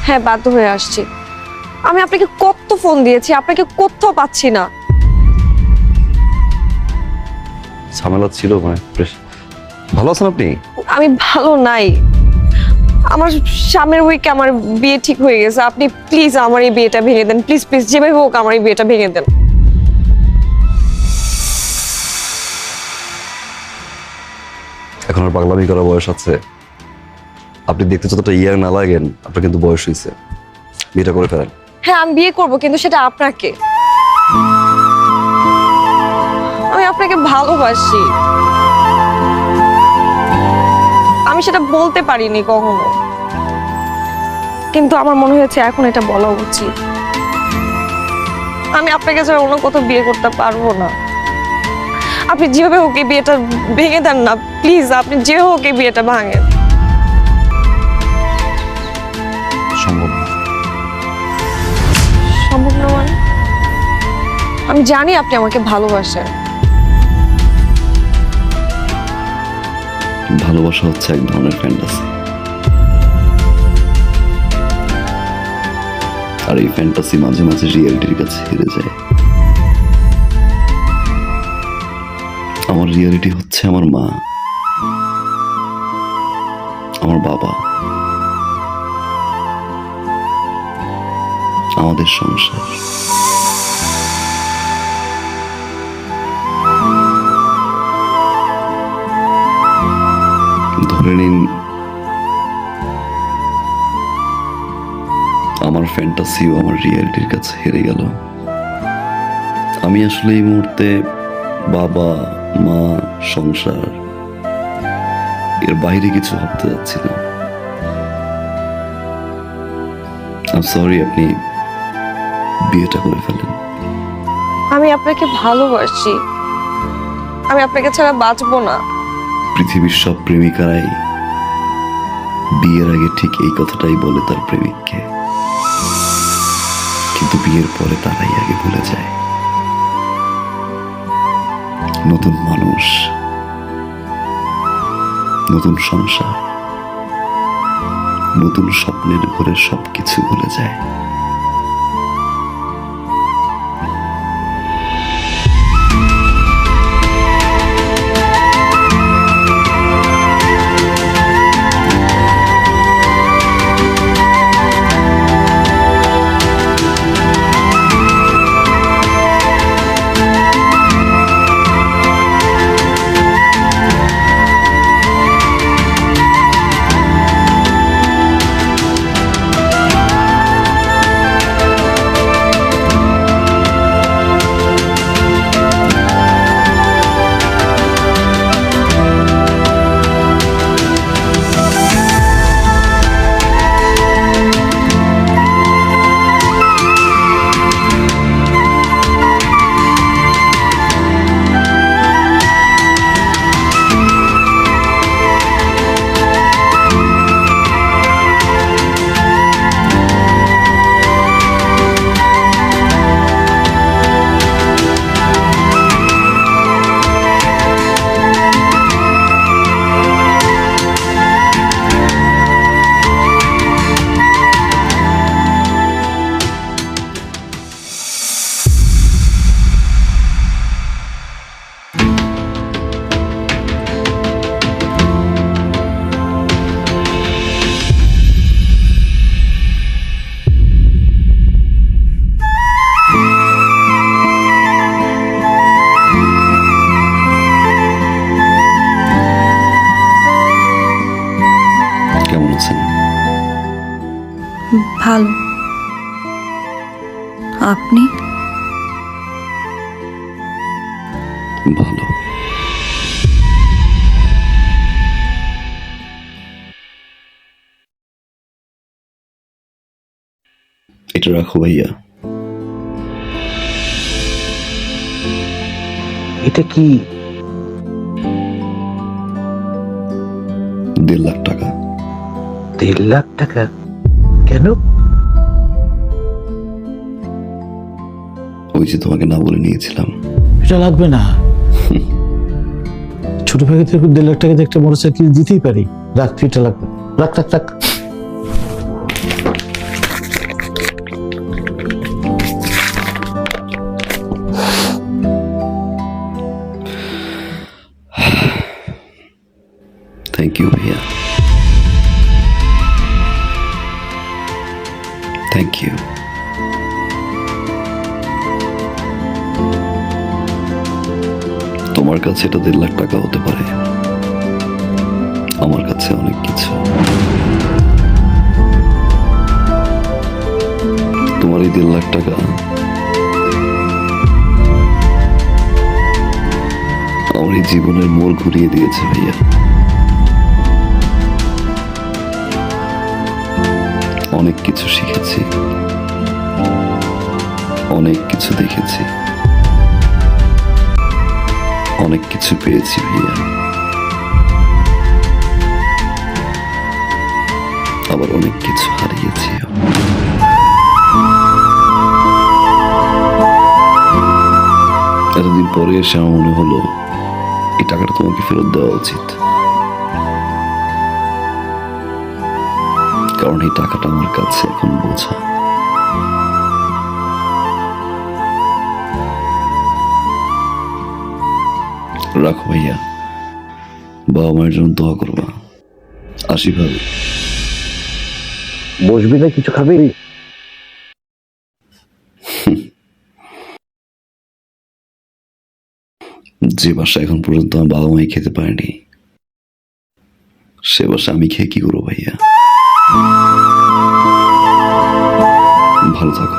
হ্যাঁ, বাধ্য হয়ে আসছি। আমি আপনাকে কত ফোন দিয়েছি, আপনাকে কোথাও পাচ্ছি না। ঝামেলা ছিল মানে ভালো আছেন আপনি? আমি ভালো নাই। আমার সামনের উইকে আমার বিয়ে ঠিক হয়ে গেছে। আপনি প্লিজ আমার এই বিয়েটা ভেঙে দেন, প্লিজ প্লিজ, যেভাবে হোক আমার এই বিয়েটা ভেঙে দেন। এখন আর পাগলামি করার বয়স আছে? আপনি দেখতে যতটা ইয়ার না লাগেন, আপনার কিন্তু বয়স হয়েছে। বিয়েটা করে ফেলেন। হ্যাঁ, আমি বিয়ে করব, কিন্তু সেটা আপনাকে। আমি আপনাকে ভালোবাসি। আমি সেটা বলতে পারিনি কখনো, কিন্তু আমার মনে হয়েছে এখন এটা বলা উচিত। আমি আপনাকে ছাড়া অন্য কোথাও বিয়ে করতে পারবো না। আপনি যেভাবে হোক এই বিয়েটা ভেঙে দেন না প্লিজ। আপনি যে হোক এই বিয়েটা ভাঙেন। সম্ভব না। সম্ভব না মানে? আমি জানি আপনি আমাকে ভালোবাসেন। ভালোবাসা হচ্ছে এক ধরনের ফ্যান্টাসি, আর এই ফ্যান্টাসি মাঝে মাঝে রিয়েলিটির কাছে হেরে যায়। আমার রিয়েলিটি হচ্ছে আমার মা, আমার বাবা, আমাদের সংসার। ধরে নিন আমার ফ্যান্টাসিও আমার রিয়েলিটির কাছে হেরে গেল। আমি আসলে এই মুহূর্তে বাবা, মা, সংসার এর বাইরে কিছু ভাবতে যাচ্ছি না। আই সরি, আপনি বিয়েটা করে ফেলেন। আমি আপনাকে ভালোবাসি। আমি আপনাকে ছাড়া বাঁচবো না। পৃথিবীর সব প্রেমিকারাই বিয়ের আগে ঠিক এই কথাটাই বলে তার প্রেমিককে, কিন্তু বিয়ের পরে তারাই আগে ভুলে যায়। নতুন মানুষ, নতুন সংসার, নতুন স্বপ্নের ঘরে সবকিছু ভুলে যায়। কেমন আছেন? ভালো। আপনি? ভালো। এটা রাখো ভাইয়া। এটা কি? 1.5 লাখ টাকা। 1.5 লাখ টাকা? কেন? ওই যে তোমাকে না বলে নিয়েছিলাম। এটা লাগবে না। ছোট ভাইকে তো 1.5 লাখ টাকা দিয়ে একটা মোটরসাইকেল দিতেই পারি। রাখ, এটা লাগবে। রাখ রাখ রাখ। থ্যাংক ইউ ভাইয়া, থ্যাংক ইউ। তোমার কাছে এটা 1.5 লাখ টাকা হতে পারে, আমার কাছে অনেক কিছু। তোমার এই 1.5 লাখ টাকা আমার এই জীবনের মোড় ঘুরিয়ে দিয়েছে ভাইয়া। অনেক কিছু শিখেছি, অনেক কিছু দেখেছি, অনেক কিছু পেয়েছি ভাইয়া, আবার অনেক কিছু হারিয়েছি। এতদিন পরে এসে আমার মনে হলো এই টাকাটা তোমাকে ফেরত দেওয়া উচিত, কারণ এই টাকাটা আমার কাছে এখন বোঝা। রাখো ভাইয়া, বাবা মায়ের জন্য দোয়া করবা। আসি ভাবি। বসবি না, কিছু খাবি? যে বাসা এখন পর্যন্ত আমার বাবা মাই খেতে পারেনি, সে বাসা আমি খেয়ে কি করবো ভাইয়া? ভালো থাকো।